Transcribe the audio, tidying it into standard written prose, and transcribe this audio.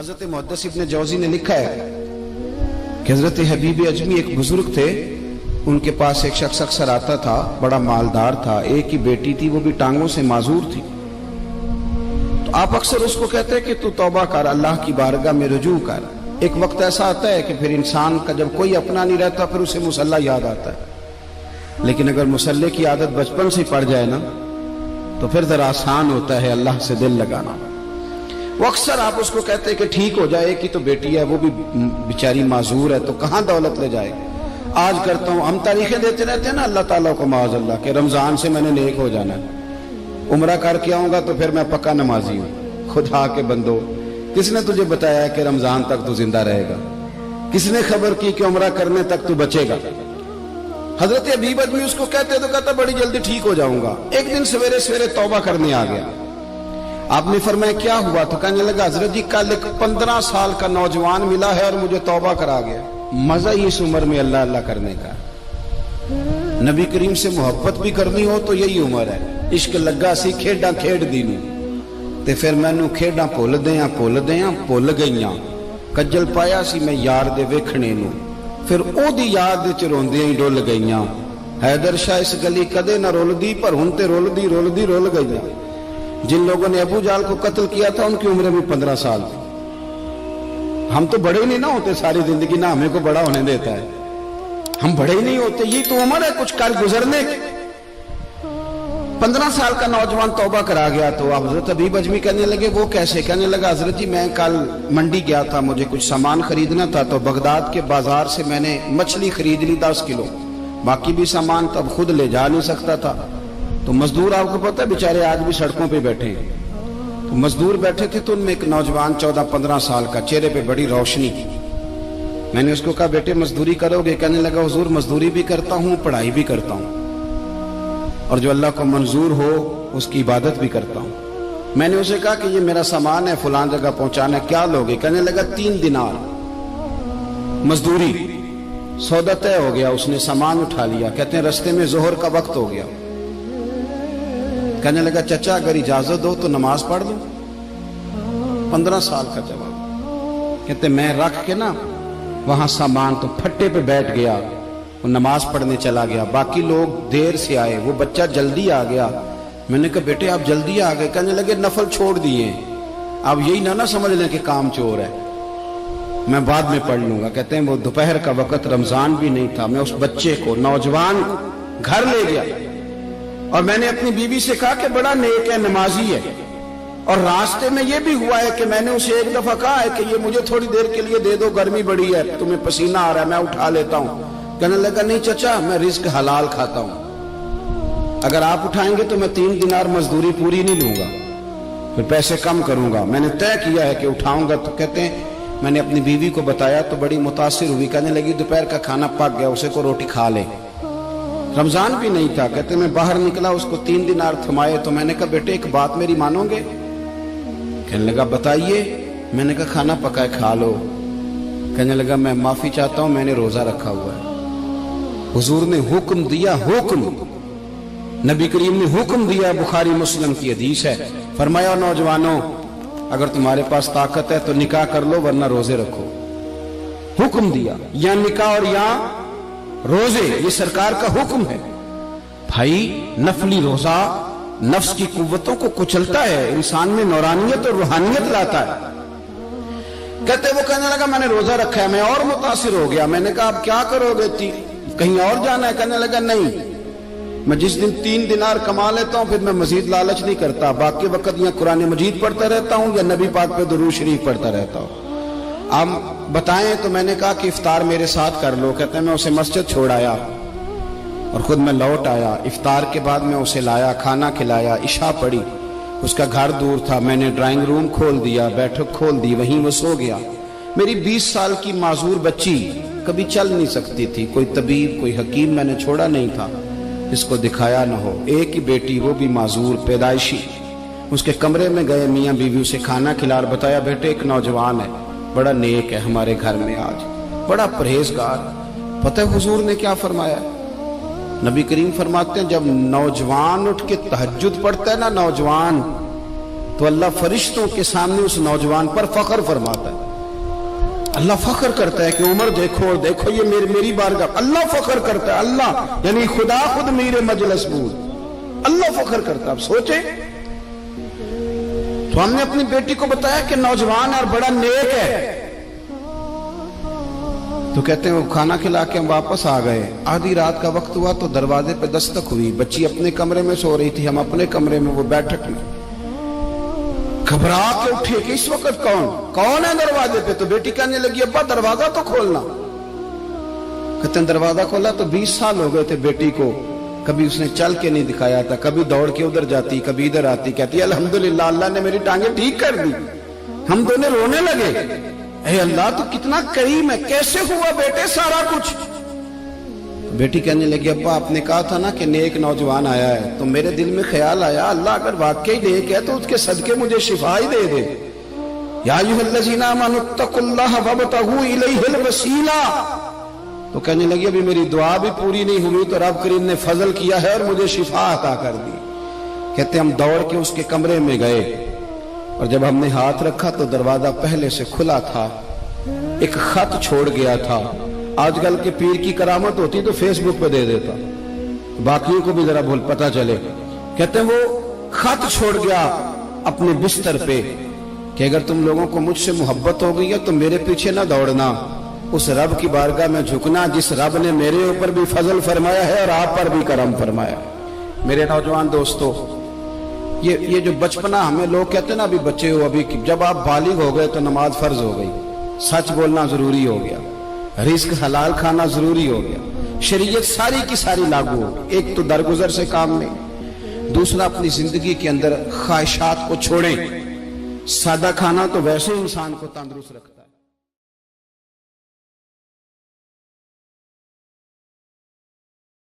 حضرت محدث ابن جوزی نے لکھا ہے کہ حضرت حبیب اجمی ایک بزرگ تھے، ان کے پاس ایک شخص اکثر آتا تھا، بڑا مالدار تھا، ایک ہی بیٹی تھی، وہ بھی ٹانگوں سے معذور تھی۔ تو آپ اکثر اس کو کہتے کہ تو توبہ کر، اللہ کی بارگاہ میں رجوع کر۔ ایک وقت ایسا آتا ہے کہ پھر انسان کا جب کوئی اپنا نہیں رہتا پھر اسے مصلی یاد آتا ہے، لیکن اگر مصلی کی عادت بچپن سے پڑ جائے نا تو پھر ذرا آسان ہوتا ہے اللہ سے دل لگانا۔ وہ اکثر آپ اس کو کہتے کہ ٹھیک ہو جائے کہ تو بیٹی ہے، وہ بھی بیچاری معذور ہے، تو کہاں دولت لے جائے۔ آج کرتا ہوں، ہم تاریخیں دیتے رہتے ہیں نا اللہ تعالیٰ کو معاذ اللہ کہ رمضان سے میں نے نیک ہو جانا ہے، عمرہ کر کے آؤں گا تو پھر میں پکا نمازی ہوں۔ خدا کے بندو، کس نے تجھے بتایا کہ رمضان تک تو زندہ رہے گا؟ کس نے خبر کی کہ عمرہ کرنے تک تو بچے گا؟ حضرت حبیب اجمی اس کو کہتے تو کہتا بڑی جلدی ٹھیک ہو جاؤں گا۔ ایک دن سویرے سویرے توبہ کرنے آ گیا۔ آپ نے فرمایا کیا ہوا؟ تو کہنے لگا حضرت جی کل ایک 15 سال کا نوجوان ملا ہے اور مجھے توبہ کرا گیا۔ مزہ ہی اس عمر میں اللہ اللہ کرنے کا، نبی کریم سے محبت بھی کرنی ہو تو یہی عمر ہے۔ عشق لگا سی کھیڈاں کھیڈ دی نوں تے پھر مینوں کھیڈاں بھول گئیاں، کجل پایا سی میں یار دے ویکھنے نوں، پھر او دی یاد وچ روندیاں ہی ڈول گئیاں۔ حیدر شاہ اس گلی کدے نہ رولدی پر ہن تے رولدی رول گئیاں۔ جن لوگوں نے ابو جال کو قتل کیا تھا ان کی عمر بھی 15 سال تھی۔ ہم تو بڑے ہی نہیں نہ ہوتے ساری زندگی، نہ ہمیں کو بڑا ہونے دیتا ہے، ہم بڑے ہی نہیں ہوتے، یہ تو عمر ہے کچھ کر گزرنے کی۔ 15 سال کا نوجوان توبہ کرا گیا تو حضرت حبیب اجمی کہنے لگے وہ کیسے؟ کہنے لگا حضرت جی میں کل منڈی گیا تھا، مجھے کچھ سامان خریدنا تھا، تو بغداد کے بازار سے میں نے مچھلی خرید لی 10 کلو، باقی بھی سامان تب خود لے جا نہیں سکتا تھا۔ تو مزدور آپ کو پتہ ہے بیچارے آج بھی سڑکوں پہ بیٹھے ہیں، تو مزدور بیٹھے تھے تو ان میں ایک نوجوان 14-15 سال کا، چہرے پہ بڑی روشنی۔ میں نے اس کو کہا بیٹے مزدوری کرو گے؟ کہنے لگا حضور مزدوری بھی کرتا ہوں، پڑھائی بھی کرتا ہوں، اور جو اللہ کو منظور ہو اس کی عبادت بھی کرتا ہوں۔ میں نے اسے کہا کہ یہ میرا سامان ہے فلان جگہ پہنچانا ہے، کیا لوگے؟ کہنے لگا 3 دینار مزدوری۔ سودا طے ہو گیا، اس نے سامان اٹھا لیا۔ کہتے ہیں رستے میں ظہر کا وقت ہو گیا، کہنے لگا چچا اگر اجازت ہو تو نماز پڑھ دوں۔ 15 سال کا جواب۔ کہتے میں رکھ کے نا وہاں سامان تو پھٹے پہ بیٹھ گیا، وہ نماز پڑھنے چلا گیا، باقی لوگ دیر سے آئے، وہ بچہ جلدی آ گیا۔ میں نے کہا بیٹے آپ جلدی آ گئے؟ کہنے لگے نفل چھوڑ دیے، آپ یہی نہ سمجھ لیں کہ کام چور ہے، میں بعد میں پڑھ لوں گا۔ کہتے ہیں وہ دوپہر کا وقت، رمضان بھی نہیں تھا، میں اس بچے کو نوجوان کو گھر لے گیا اور میں نے اپنی بیوی سے کہا کہ بڑا نیک ہے، نمازی ہے، اور راستے میں یہ بھی ہوا ہے کہ میں نے اسے ایک دفعہ کہا ہے کہ یہ مجھے تھوڑی دیر کے لیے دے دو، گرمی بڑی ہے، تمہیں پسینہ آ رہا ہے، میں اٹھا لیتا ہوں۔ کہنے لگا نہیں چچا میں رزق حلال کھاتا ہوں، اگر آپ اٹھائیں گے تو میں 3 دینار مزدوری پوری نہیں لوں گا، پھر پیسے کم کروں گا، میں نے طے کیا ہے کہ اٹھاؤں گا۔ تو کہتے ہیں میں نے اپنی بیوی کو بتایا تو بڑی متاثر ہوئی، کہنے لگی دوپہر کا کھانا پک گیا، اسے کو روٹی کھا لے، رمضان بھی نہیں تھا۔ کہتے میں باہر نکلا، اس کو 3 دینار تھمائے، تو میں نے کہا بیٹے ایک بات میری مانو گے؟ کہنے لگا بتائیے۔ میں نے کہا کھانا پکائے کھا لو۔ کہنے لگا میں معافی چاہتا ہوں، میں نے روزہ رکھا ہوا ہے۔ حضور نے حکم دیا، حکم نبی کریم نے حکم دیا، بخاری مسلم کی حدیث ہے، فرمایا نوجوانوں اگر تمہارے پاس طاقت ہے تو نکاح کر لو ورنہ روزے رکھو۔ حکم دیا، یا نکاح اور یا روزے، یہ سرکار کا حکم ہے۔ بھائی نفلی روزہ نفس کی قوتوں کو کچلتا ہے، انسان میں نورانیت اور روحانیت لاتا ہے۔ کہتے وہ کہنے لگا میں نے روزہ رکھا ہے، میں اور متاثر ہو گیا۔ میں نے کہا اب کیا کرو گے؟ کہیں اور جانا ہے؟ کہنے لگا نہیں، میں جس دن 3 دینار کما لیتا ہوں پھر میں مزید لالچ نہیں کرتا، باقی وقت یا قرآن مجید پڑھتا رہتا ہوں یا نبی پاک پہ درود شریف پڑھتا رہتا ہوں۔ آپ بتائیں؟ تو میں نے کہا کہ افطار میرے ساتھ کر لو۔ کہتے ہیں میں اسے مسجد چھوڑ آیا اور خود میں لوٹ آیا۔ افطار کے بعد میں اسے لایا، کھانا کھلایا، عشاء پڑھی، اس کا گھر دور تھا، میں نے ڈرائنگ روم کھول دیا، بیٹھک کھول دی، وہیں وہ سو گیا۔ میری 20 سال کی معذور بچی کبھی چل نہیں سکتی تھی، کوئی طبیب کوئی حکیم میں نے چھوڑا نہیں تھا اس کو دکھایا نہ ہو۔ ایک ہی بیٹی، وہ بھی معذور پیدائشی، اس کے کمرے میں گئے، میاں بیوی اسے کھانا کھلا اور بتایا بیٹے ایک نوجوان ہے، بڑا نیک ہے، ہمارے گھر میں آج بڑا پرہیزگار۔ پتہ ہے حضور نے کیا فرمایا؟ نبی کریم فرماتے ہیں جب نوجوان اٹھ کے تہجد پڑھتا ہے نا، نوجوان تو اللہ فرشتوں کے سامنے اس نوجوان پر فخر فرماتا ہے. اللہ فخر کرتا ہے کہ عمر دیکھو اور دیکھو یہ میری بارگاہ. اللہ فخر کرتا ہے, اللہ یعنی خدا خود میرے مجلس بود, اللہ فخر کرتا ہے. اب سوچیں, تو ہم نے اپنی بیٹی کو بتایا کہ نوجوان اور بڑا نیک ہے, تو کہتے ہیں وہ کھانا کھلا کے ہم واپس آ گئے. آدھی رات کا وقت ہوا تو دروازے پہ دستک ہوئی. بچی اپنے کمرے میں سو رہی تھی, ہم اپنے کمرے میں, وہ بیٹھک میں. گھبرا کے اٹھے کہ اس وقت کون ہے دروازے پہ؟ تو بیٹی کہنے لگی ابا دروازہ تو کھولنا. کہتے ہیں دروازہ کھولا تو 20 سال ہو گئے تھے بیٹی کو, کبھی اس نے چل کے نہیں دکھایا تھا, کبھی دوڑ کے ادھر جاتی, کبھی ادھر آتی. کہتی الحمدللہ اللہ نے میری ٹانگیں ٹھیک کر دی. ہم دونوں رونے لگے, اے اللہ تو کتنا کریم ہے, کیسے ہوا بیٹے سارا کچھ؟ بیٹی کہنے لگی ابا آپ نے کہا تھا نا کہ نیک نوجوان آیا ہے, تو میرے دل میں خیال آیا اللہ اگر واقعی نیک ہے تو اس کے صدقے مجھے شفا ہی دے دے. یا ایھا الذین آمنوا اتقوا اللہ وابتغوا الیہ الوسیلہ. تو کہنے لگی ابھی میری دعا بھی پوری نہیں ہوئی تو رب کریم نے فضل کیا ہے اور مجھے شفا عطا کر دی. کہتے ہم دوڑ کے اس کے کمرے میں گئے, اور جب ہم نے ہاتھ رکھا تو دروازہ پہلے سے کھلا تھا, ایک خط چھوڑ گیا تھا. آج کل کے پیر کی کرامت ہوتی تو فیس بک پہ دے دیتا, باقیوں کو بھی ذرا پتہ چلے. کہتے ہیں وہ خط چھوڑ گیا اپنے بستر پہ کہ اگر تم لوگوں کو مجھ سے محبت ہو گئی ہے تو میرے پیچھے نہ دوڑنا, اس رب کی بارگاہ میں جھکنا جس رب نے میرے اوپر بھی فضل فرمایا ہے اور آپ پر بھی کرم فرمایا. میرے نوجوان دوستو, یہ جو بچپنا ہمیں لوگ کہتے ہیں نا ابھی بچے ہو, ابھی جب آپ بالغ ہو گئے تو نماز فرض ہو گئی, سچ بولنا ضروری ہو گیا, رزق حلال کھانا ضروری ہو گیا, شریعت ساری کی ساری لاگو ہو. ایک تو درگزر سے کام لیں, دوسرا اپنی زندگی کے اندر خواہشات کو چھوڑیں. سادہ کھانا تو ویسے انسان کو تندرست رکھتا ہے.